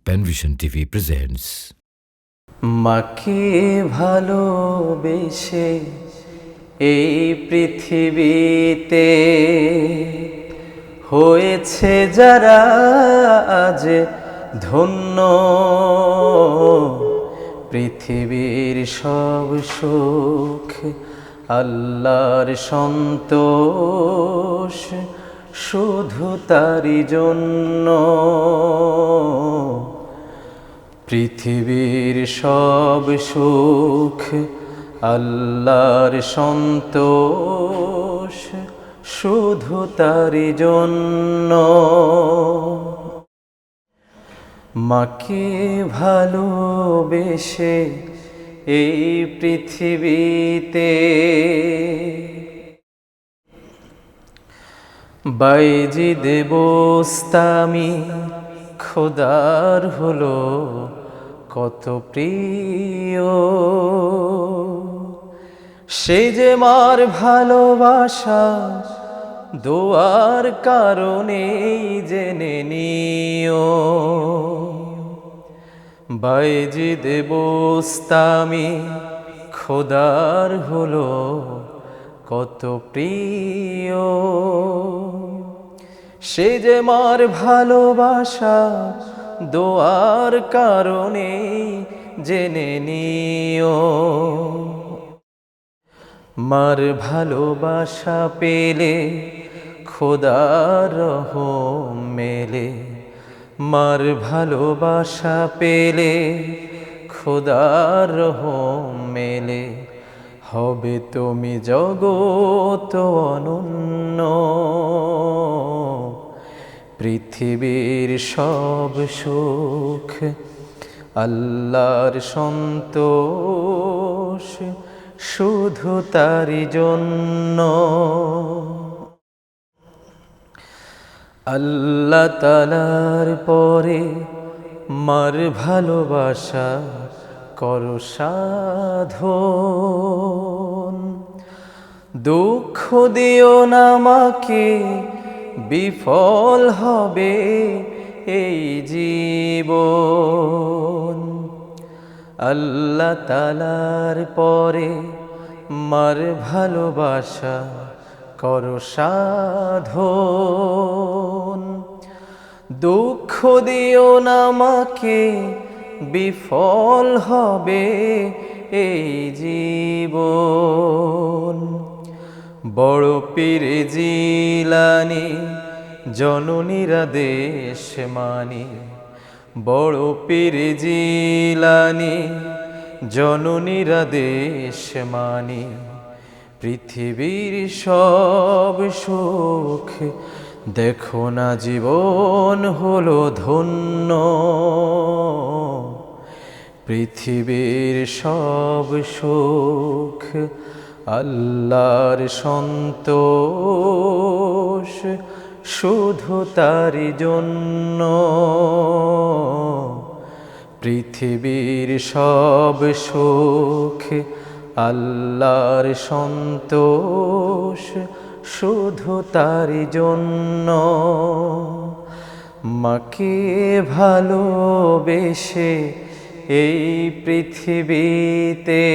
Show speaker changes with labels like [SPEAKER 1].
[SPEAKER 1] Penvision TV presents
[SPEAKER 2] মাকে ভালোবেসে এই পৃথিবীতে হয়েছে যারা আজ ধন্য, পৃথিবীর সব সুখ আল্লাহর সন্তোষ শুধু তারই জন্য। পৃথিবীর সব সুখ আল্লাহর সন্তোষ শুধু তারই জন্য। মাকে ভালোবেসে এই পৃথিবীতে বাইজিদ বোস্তামি খোদার হলো কত প্রিয়, সে যে মার ভালোবাসা দোয়ার কারণে জেনে নিও। বাইজিদ বোস্তামি খোদার হলো কত প্রিয়, সে যে মার ভালোবাসা দোয়ার কারণে জেনে নিও। মার ভালোবাসা পেলে খোদার রহম মেলে, মার ভালোবাসা পেলে খোদার রহম মেলে, হবে তুমি জগত অনন্য। পৃথিবীর সব সুখ আল্লাহর সন্তোষ শুধু তারই জন্য। আল্লাহ তাআলার পরে মার ভালোবাসা করো সাধন, দুঃখ দিও না মাকে বিফল হবে এই জীবন। আল্লাহ তাআলার পরে মার ভালোবাসা করো সাধন, দুঃখ দিও না মাকে বিফল হবে এই জীবন। বড় পীর জিলানী জননীর আদেশ মানি, বড় পীর জিলানী জননীর আদেশ মানি, পৃথিবীর সব সুখ দেখো না জীবন হলো ধন্য। পৃথিবীর সব সুখ আল্লাহর সন্তোষ শুধু তারই জন্য। পৃথিবীর সব সুখ আল্লাহর সন্তোষ শুধু তারই জন্য। মাকে ভালোবেসে এই পৃথিবীতে